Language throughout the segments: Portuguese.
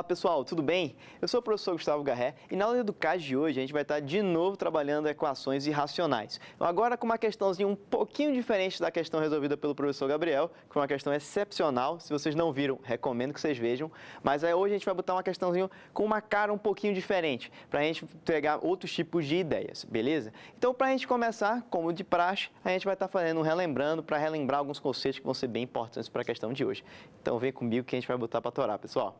Pessoal, tudo bem? Eu sou o professor Gustavo Garré e na aula de Educad de hoje a gente vai estar de novo trabalhando equações irracionais. Então, agora com uma questãozinha um pouquinho diferente da questão resolvida pelo professor Gabriel, que foi uma questão excepcional. Se vocês não viram, recomendo que vocês vejam. Mas aí hoje a gente vai botar uma questãozinha com uma cara um pouquinho diferente, para a gente pegar outros tipos de ideias, beleza? Então, para a gente começar, como de praxe, a gente vai estar fazendo um relembrando para relembrar alguns conceitos que vão ser bem importantes para a questão de hoje. Então, vem comigo que a gente vai botar para torar, pessoal.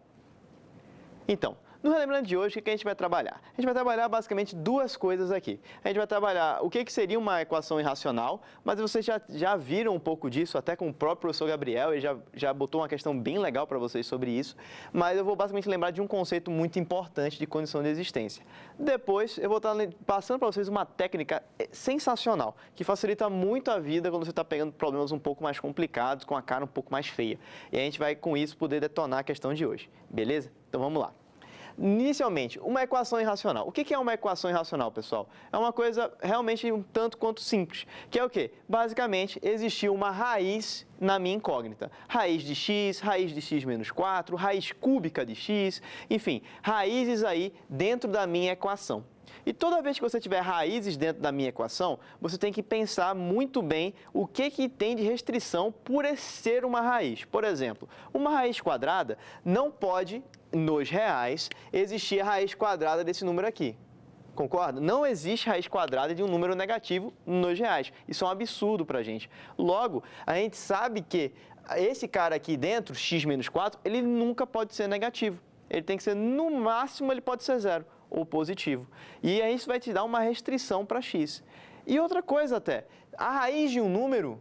Então, no Relembrando de hoje, o que a gente vai trabalhar? A gente vai trabalhar basicamente duas coisas aqui. A gente vai trabalhar o que seria uma equação irracional, mas vocês já viram um pouco disso, até com o próprio professor Gabriel, ele já botou uma questão bem legal para vocês sobre isso, mas eu vou basicamente lembrar de um conceito muito importante de condição de existência. Depois, eu vou estar passando para vocês uma técnica sensacional, que facilita muito a vida quando você está pegando problemas um pouco mais complicados, com a cara um pouco mais feia. E a gente vai, com isso, poder detonar a questão de hoje, beleza? Então, vamos lá. Inicialmente, uma equação irracional. O que é uma equação irracional, pessoal? É uma coisa realmente um tanto quanto simples, que é o quê? Basicamente, existiu uma raiz na minha incógnita. Raiz de x menos 4, raiz cúbica de x, enfim, raízes aí dentro da minha equação. E toda vez que você tiver raízes dentro da minha equação, você tem que pensar muito bem o que tem de restrição por ser uma raiz. Por exemplo, uma raiz quadrada não pode, nos reais, existir a raiz quadrada desse número aqui. Concorda? Não existe raiz quadrada de um número negativo nos reais. Isso é um absurdo para a gente. Logo, a gente sabe que esse cara aqui dentro, x menos 4, ele nunca pode ser negativo. Ele tem que ser, no máximo, ele pode ser zero ou positivo. E aí isso vai te dar uma restrição para x. E outra coisa até, a raiz de um número,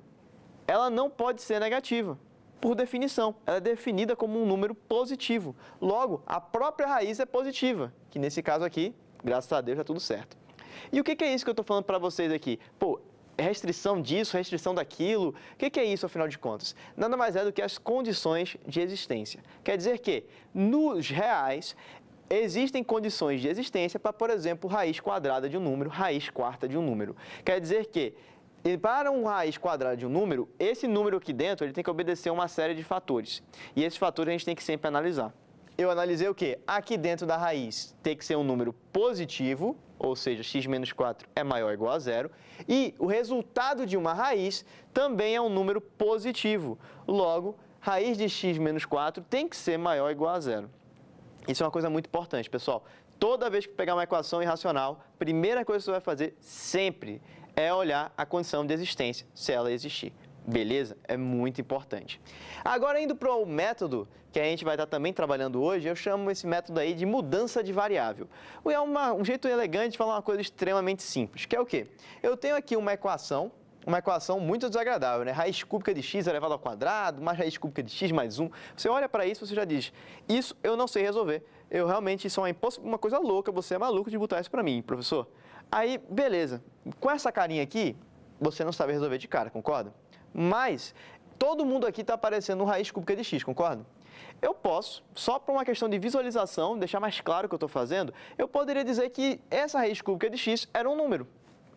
ela não pode ser negativa. Por definição, ela é definida como um número positivo. Logo, a própria raiz é positiva, que nesse caso aqui, graças a Deus, está tudo certo. E o que é isso que eu estou falando para vocês aqui? Pô, restrição disso, restrição daquilo, o que é isso, afinal de contas? Nada mais é do que as condições de existência. Quer dizer que, nos reais, existem condições de existência para, por exemplo, raiz quadrada de um número, raiz quarta de um número. Quer dizer que, para uma raiz quadrada de um número, esse número aqui dentro ele tem que obedecer a uma série de fatores. E esses fatores a gente tem que sempre analisar. Eu analisei o quê? Aqui dentro da raiz tem que ser um número positivo, ou seja, x menos 4 é maior ou igual a zero. E o resultado de uma raiz também é um número positivo. Logo, raiz de x menos 4 tem que ser maior ou igual a zero. Isso é uma coisa muito importante, pessoal. Toda vez que pegar uma equação irracional, a primeira coisa que você vai fazer sempre é olhar a condição de existência, se ela existir. Beleza? É muito importante. Agora, indo para o método que a gente vai estar também trabalhando hoje, eu chamo esse método aí de mudança de variável. É um jeito elegante de falar uma coisa extremamente simples, que é o quê? Eu tenho aqui uma equação muito desagradável, né? Raiz cúbica de x elevado ao quadrado, mais raiz cúbica de x mais 1. Você olha para isso e você já diz, isso eu não sei resolver. Isso é uma coisa louca, você é maluco de botar isso para mim, professor. Aí, beleza. Com essa carinha aqui, você não sabe resolver de cara, concorda? Mas, todo mundo aqui está aparecendo raiz cúbica de x, concorda? Eu posso, só para uma questão de visualização, deixar mais claro o que eu estou fazendo, eu poderia dizer que essa raiz cúbica de x era um número.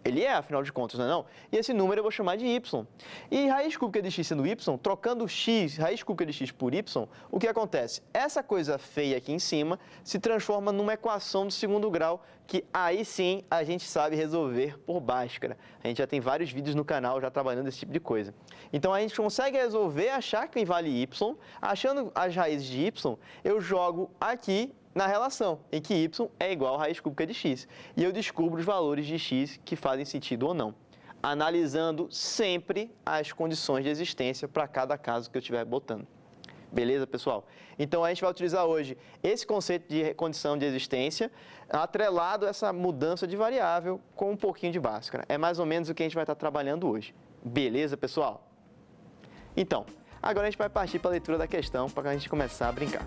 Ele é, afinal de contas, não é não? E esse número eu vou chamar de y. E raiz cúbica de x sendo y, trocando x, raiz cúbica de x por y, o que acontece? Essa coisa feia aqui em cima se transforma numa equação do segundo grau, que aí sim a gente sabe resolver por Bhaskara. A gente já tem vários vídeos no canal já trabalhando esse tipo de coisa. Então a gente consegue resolver, achar quem vale y, achando as raízes de y, eu jogo aqui na relação, em que y é igual a raiz cúbica de x. E eu descubro os valores de x que fazem sentido ou não, analisando sempre as condições de existência para cada caso que eu estiver botando. Beleza, pessoal? Então, a gente vai utilizar hoje esse conceito de condição de existência atrelado a essa mudança de variável com um pouquinho de Bhaskara. É mais ou menos o que a gente vai estar trabalhando hoje. Beleza, pessoal? Então, agora a gente vai partir para a leitura da questão para a gente começar a brincar.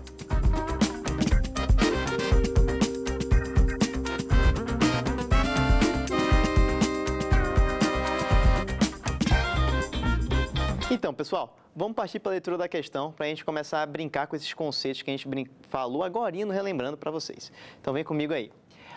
Então, pessoal, vamos partir para a leitura da questão para a gente começar a brincar com esses conceitos que a gente falou agora, relembrando para vocês. Então, vem comigo aí.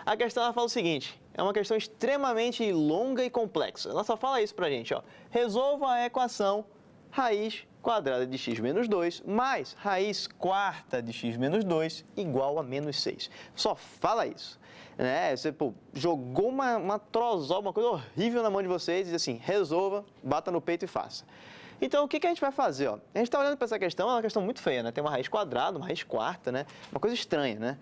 A questão ela fala o seguinte, é uma questão extremamente longa e complexa. Ela só fala isso para a gente, ó. Resolva a equação raiz quadrada de x menos 2 mais raiz quarta de x menos 2 igual a menos 6. Só fala isso. Né? Você jogou uma trozoba, uma coisa horrível na mão de vocês e diz assim, resolva, bata no peito e faça. Então, o que a gente vai fazer? Ó? A gente está olhando para essa questão, é uma questão muito feia, né? Tem uma raiz quadrada, uma raiz quarta, né? Uma coisa estranha, né?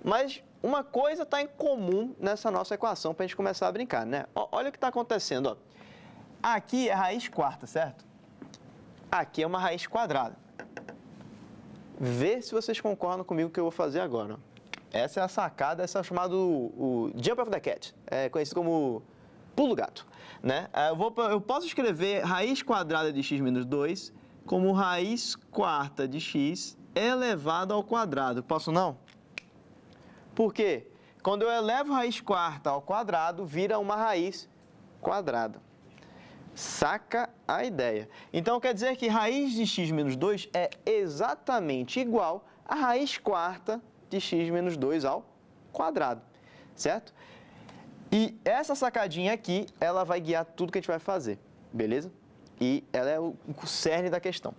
Mas uma coisa está em comum nessa nossa equação para a gente começar a brincar, né? Olha o que está acontecendo, ó. Aqui é raiz quarta, certo? Aqui é uma raiz quadrada. Vê se vocês concordam comigo com o que eu vou fazer agora. Ó. Essa é a sacada, essa é chamada o Jump of the Cat, é conhecido como pulo do gato. Né? Eu posso escrever raiz quadrada de x menos 2 como raiz quarta de x elevado ao quadrado. Posso não? Por quê? Quando eu elevo raiz quarta ao quadrado, vira uma raiz quadrada. Saca a ideia. Então, quer dizer que raiz de x menos 2 é exatamente igual a raiz quarta de x menos 2 ao quadrado, certo? E essa sacadinha aqui, ela vai guiar tudo que a gente vai fazer, beleza? E ela é o cerne da questão.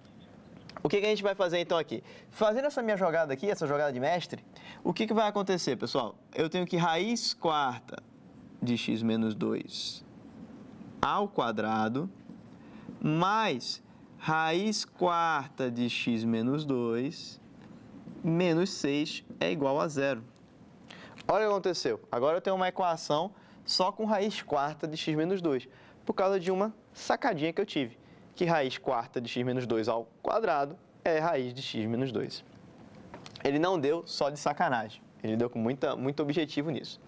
O que a gente vai fazer então aqui? Fazendo essa minha jogada aqui, essa jogada de mestre, o que vai acontecer, pessoal? Eu tenho que raiz quarta de x menos 2 ao quadrado mais raiz quarta de x menos 2 menos 6 é igual a zero. Olha o que aconteceu. Agora eu tenho uma equação só com raiz quarta de x menos 2, por causa de uma sacadinha que eu tive, que raiz quarta de x menos 2 ao quadrado é raiz de x menos 2. Ele não deu só de sacanagem, ele deu com muito objetivo nisso.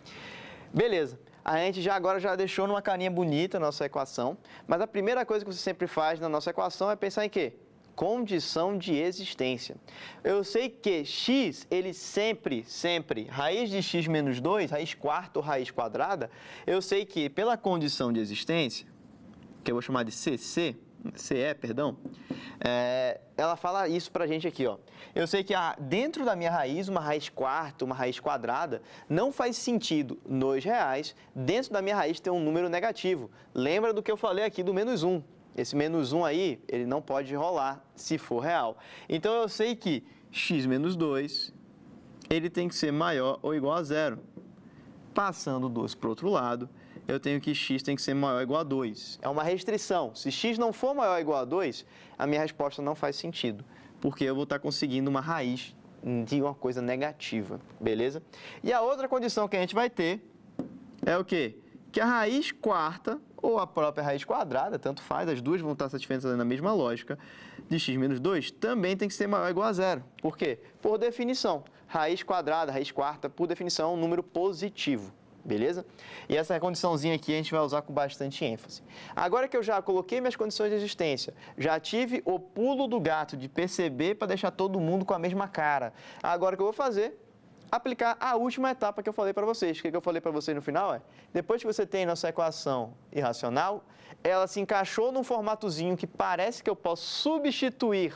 Beleza, a gente agora já deixou numa carinha bonita a nossa equação, mas a primeira coisa que você sempre faz na nossa equação é pensar em quê? Condição de existência. Eu sei que x, ele sempre, raiz de x menos 2, raiz quarta ou raiz quadrada, eu sei que pela condição de existência, que eu vou chamar de CE, ela fala isso pra gente aqui, ó. Eu sei que dentro da minha raiz, uma raiz quarta, uma raiz quadrada, não faz sentido nos reais, dentro da minha raiz ter um número negativo. Lembra do que eu falei aqui do menos 1. Esse menos 1 aí, ele não pode rolar se for real. Então, eu sei que x menos 2, ele tem que ser maior ou igual a zero. Passando 2 para o outro lado, eu tenho que x tem que ser maior ou igual a 2. É uma restrição. Se x não for maior ou igual a 2, a minha resposta não faz sentido, porque eu vou estar conseguindo uma raiz de uma coisa negativa, beleza? E a outra condição que a gente vai ter é o quê? Que a raiz quarta, ou a própria raiz quadrada, tanto faz, as duas vão estar satisfeitas na mesma lógica, de x menos 2, também tem que ser maior ou igual a zero. Por quê? Por definição. Raiz quadrada, raiz quarta, por definição, é um número positivo, beleza? E essa condiçãozinha aqui a gente vai usar com bastante ênfase. Agora que eu já coloquei minhas condições de existência, já tive o pulo do gato de perceber para deixar todo mundo com a mesma cara. Agora o que eu vou fazer? Aplicar a última etapa que eu falei para vocês. O que eu falei para vocês no final é, depois que você tem nossa equação irracional, ela se encaixou num formatozinho que parece que eu posso substituir,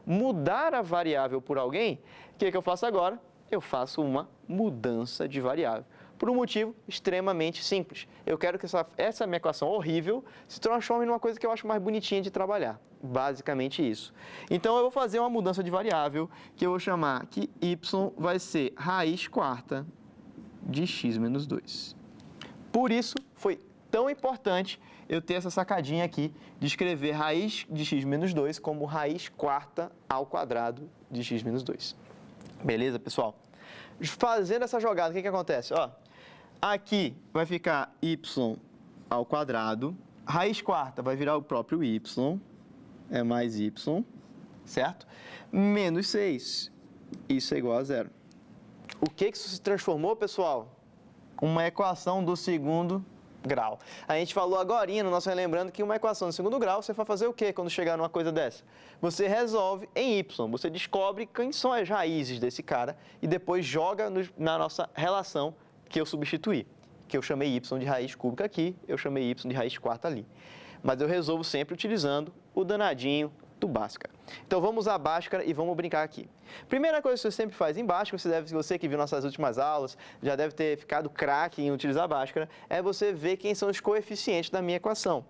mudar a variável por alguém. O que eu faço agora? Eu faço uma mudança de variável. Por um motivo extremamente simples. Eu quero que essa minha equação horrível se transforme numa coisa que eu acho mais bonitinha de trabalhar. Basicamente isso. Então, eu vou fazer uma mudança de variável que eu vou chamar que y vai ser raiz quarta de x menos 2. Por isso, foi tão importante eu ter essa sacadinha aqui de escrever raiz de x menos 2 como raiz quarta ao quadrado de x menos 2. Beleza, pessoal? Fazendo essa jogada, o que acontece? Ó, aqui vai ficar y ao quadrado, raiz quarta vai virar o próprio y, é mais y, certo? Menos 6, isso é igual a zero. O que isso se transformou, pessoal? Uma equação do segundo grau. A gente falou agorinha, no nosso relembrando, que uma equação do segundo grau, você vai fazer o quê quando chegar numa coisa dessa? Você resolve em y, você descobre quem são as raízes desse cara e depois joga na nossa relação que eu substituí, que eu chamei y de raiz cúbica aqui, eu chamei y de raiz quarta ali. Mas eu resolvo sempre utilizando o danadinho do Bhaskara. Então, vamos usar Bhaskara e vamos brincar aqui. Primeira coisa que você sempre faz em Bhaskara, você que viu nossas últimas aulas, já deve ter ficado craque em utilizar Bhaskara, é você ver quem são os coeficientes da minha equação.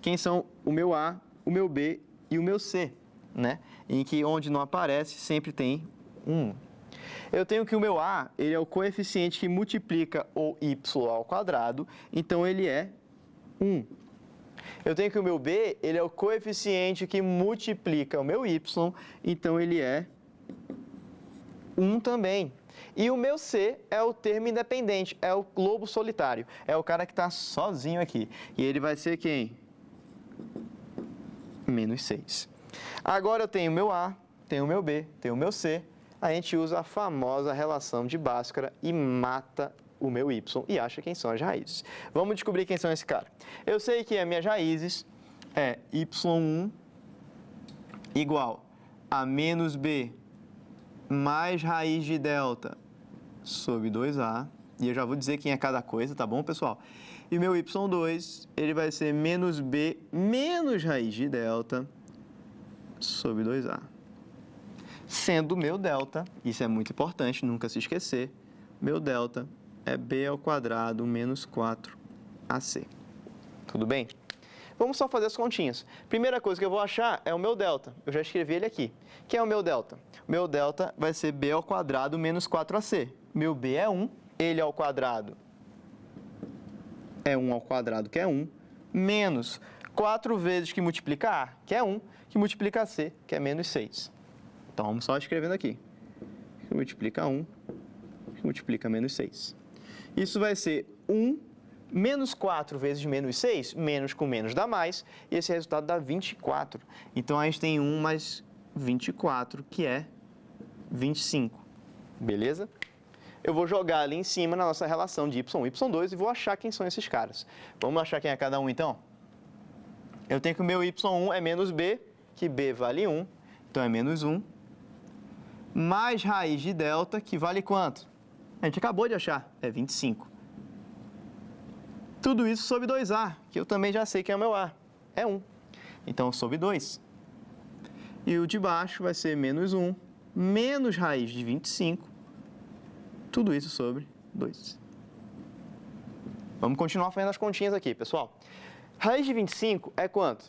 Quem são o meu A, o meu B e o meu C. né? Em que onde não aparece sempre tem um 1. Eu tenho que o meu a, ele é o coeficiente que multiplica o y ao quadrado, então ele é 1. Eu tenho que o meu b, ele é o coeficiente que multiplica o meu y, então ele é 1 também. E o meu c é o termo independente, é o lobo solitário, é o cara que está sozinho aqui. E ele vai ser quem? Menos 6. Agora eu tenho o meu a, tenho o meu b, tenho o meu c. A gente usa a famosa relação de Bhaskara e mata o meu y e acha quem são as raízes. Vamos descobrir quem são esse cara. Eu sei que as minhas raízes é y1 igual a menos b mais raiz de delta sobre 2a. E eu já vou dizer quem é cada coisa, tá bom, pessoal? E o meu y2, ele vai ser menos b menos raiz de delta sobre 2a. Sendo o meu delta, isso é muito importante, nunca se esquecer, meu delta é b ao quadrado menos 4ac. Tudo bem? Vamos só fazer as continhas. Primeira coisa que eu vou achar é o meu delta. Eu já escrevi ele aqui. Quem é o meu delta? Meu delta vai ser b ao quadrado menos 4ac. Meu b é 1, ele ao quadrado é 1 ao quadrado, que é 1, menos 4 vezes que multiplica a, que é 1, que multiplica c, que é menos 6. Então, vamos só escrevendo aqui. Que multiplica 1, que multiplica menos 6. Isso vai ser 1 menos 4 vezes menos 6, menos com menos dá mais, e esse resultado dá 24. Então, a gente tem 1 mais 24, que é 25. Beleza? Eu vou jogar ali em cima na nossa relação de y1 e y2 e vou achar quem são esses caras. Vamos achar quem é cada um, então? Eu tenho que o meu y1 é menos b, que b vale 1, então é menos 1, mais raiz de delta, que vale quanto? A gente acabou de achar, é 25. Tudo isso sobre 2a, que eu também já sei que é o meu a, é 1. Então, sobre 2. E o de baixo vai ser menos 1, menos raiz de 25, tudo isso sobre 2. Vamos continuar fazendo as continhas aqui, pessoal. Raiz de 25 é quanto?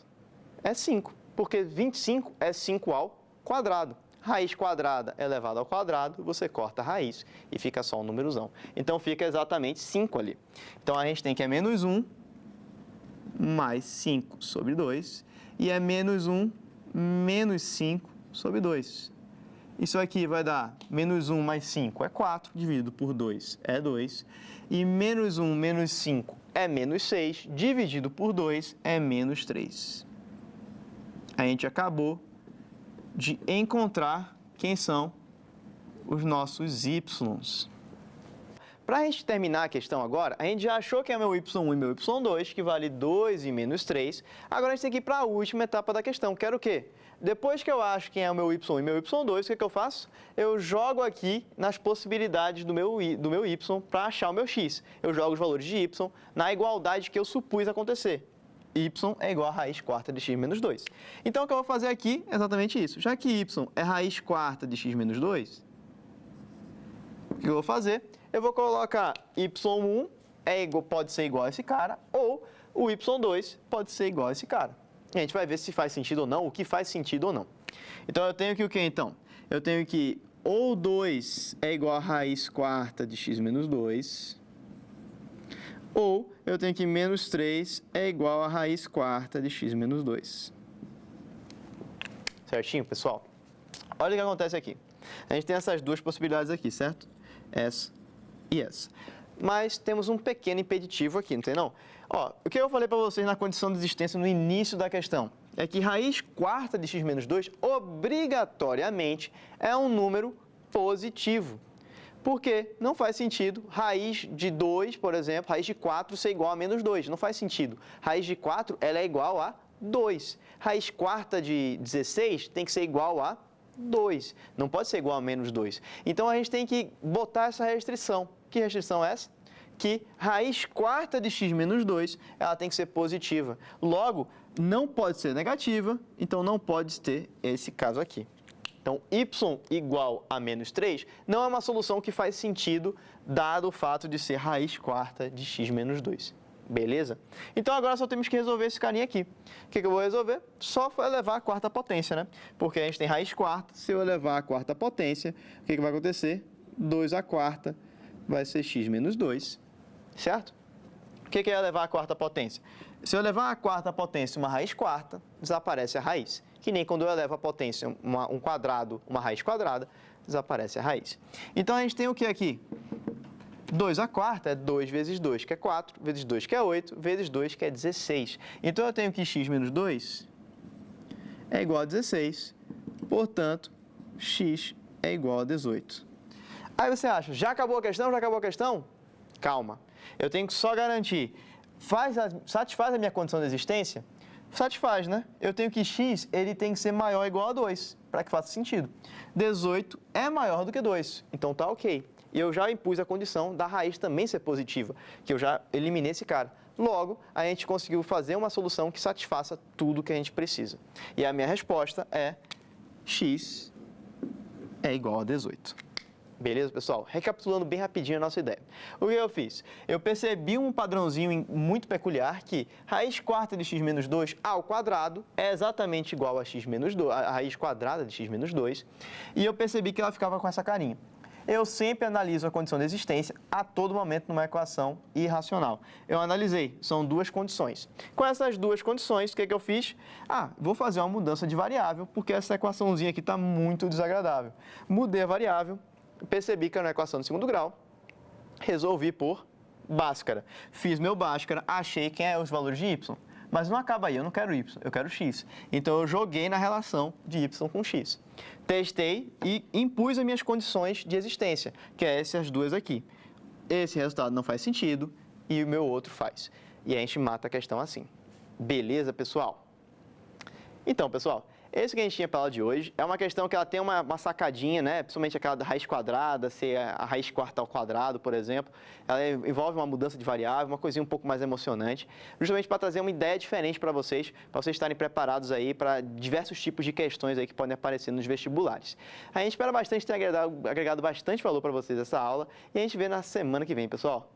É 5, porque 25 é 5 ao quadrado. Raiz quadrada elevada ao quadrado, você corta a raiz e fica só um númerozão. Então, fica exatamente 5 ali. Então, a gente tem que é menos 1 mais 5 sobre 2 e é menos 1 menos 5 sobre 2. Isso aqui vai dar menos 1 mais 5 é 4, dividido por 2 é 2. E menos 1 menos 5 é menos 6, dividido por 2 é menos 3. A gente acabou de encontrar quem são os nossos y's. Para a gente terminar a questão agora, a gente já achou que é meu y1 e meu y2, que vale 2 e menos 3. Agora a gente tem que ir para a última etapa da questão, que era o quê? Depois que eu acho quem é o meu y1 e meu y2, o que eu faço? Eu jogo aqui nas possibilidades do meu y para achar o meu x. Eu jogo os valores de y na igualdade que eu supus acontecer. Y é igual a raiz quarta de x menos 2. Então, o que eu vou fazer aqui é exatamente isso. Já que y é raiz quarta de x menos 2, o que eu vou fazer? Eu vou colocar y1 pode ser igual a esse cara, ou o y2 pode ser igual a esse cara. E a gente vai ver se faz sentido ou não, o que faz sentido ou não. Então, eu tenho que o quê, então? Eu tenho que ou 2 é igual a raiz quarta de x menos 2, ou eu tenho que menos 3 é igual a raiz quarta de x menos 2. Certinho, pessoal? Olha o que acontece aqui. A gente tem essas duas possibilidades aqui, certo? Essa e essa. Mas temos um pequeno impeditivo aqui, não tem não? Ó, o que eu falei para vocês na condição de existência no início da questão é que raiz quarta de x menos 2 obrigatoriamente é um número positivo. Porque não faz sentido raiz de 2, por exemplo, raiz de 4 ser igual a menos 2. Não faz sentido. Raiz de 4 ela é igual a 2. Raiz quarta de 16 tem que ser igual a 2. Não pode ser igual a menos 2. Então, a gente tem que botar essa restrição. Que restrição é essa? Que raiz quarta de x menos 2 ela tem que ser positiva. Logo, não pode ser negativa, então não pode ter esse caso aqui. Então, y igual a menos 3 não é uma solução que faz sentido, dado o fato de ser raiz quarta de x menos 2. Beleza? Então agora só temos que resolver esse carinha aqui. O que eu vou resolver? Só elevar a quarta potência, né? Porque a gente tem raiz quarta, se eu elevar a quarta potência, o que vai acontecer? 2 à quarta vai ser x menos 2, certo? O que é elevar a quarta potência? Se eu levar a quarta potência uma raiz quarta, desaparece a raiz. Que nem quando eu elevo a potência um quadrado, uma raiz quadrada, desaparece a raiz. Então a gente tem o que aqui? 2 à quarta é 2 vezes 2, que é 4, vezes 2, que é 8, vezes 2, que é 16. Então, eu tenho que x menos 2 é igual a 16, portanto, x é igual a 18. Aí você acha, já acabou a questão? Já acabou a questão? Calma, eu tenho que só garantir, satisfaz a minha condição de existência? Satisfaz, né? Eu tenho que x ele tem que ser maior ou igual a 2, para que faça sentido. 18 é maior do que 2, então tá ok. E eu já impus a condição da raiz também ser positiva, que eu já eliminei esse cara. Logo, a gente conseguiu fazer uma solução que satisfaça tudo que a gente precisa. E a minha resposta é x é igual a 18. Beleza, pessoal? Recapitulando bem rapidinho a nossa ideia. O que eu fiz? Eu percebi um padrãozinho muito peculiar que raiz quarta de x menos 2 ao quadrado é exatamente igual a x menos 2, a raiz quadrada de x menos 2, e eu percebi que ela ficava com essa carinha. Eu sempre analiso a condição de existência a todo momento numa equação irracional. Eu analisei, são duas condições. Com essas duas condições, o que eu fiz? Vou fazer uma mudança de variável, porque essa equaçãozinha aqui está muito desagradável. Mudei a variável, percebi que era uma equação de segundo grau, resolvi por Bhaskara. Fiz meu Bhaskara, achei quem é os valores de y. Mas não acaba aí, eu não quero y, eu quero x. Então, eu joguei na relação de y com x. Testei e impus as minhas condições de existência, que é essas duas aqui. Esse resultado não faz sentido e o meu outro faz. E a gente mata a questão assim. Beleza, pessoal? Então, pessoal, esse que a gente tinha para aula de hoje é uma questão que ela tem uma sacadinha, né? Principalmente aquela da raiz quadrada, ser a raiz quarta ao quadrado, por exemplo. Ela envolve uma mudança de variável, uma coisinha um pouco mais emocionante, justamente para trazer uma ideia diferente para vocês estarem preparados aí para diversos tipos de questões aí que podem aparecer nos vestibulares. A gente espera bastante ter agregado bastante valor para vocês essa aula e a gente vê na semana que vem, pessoal.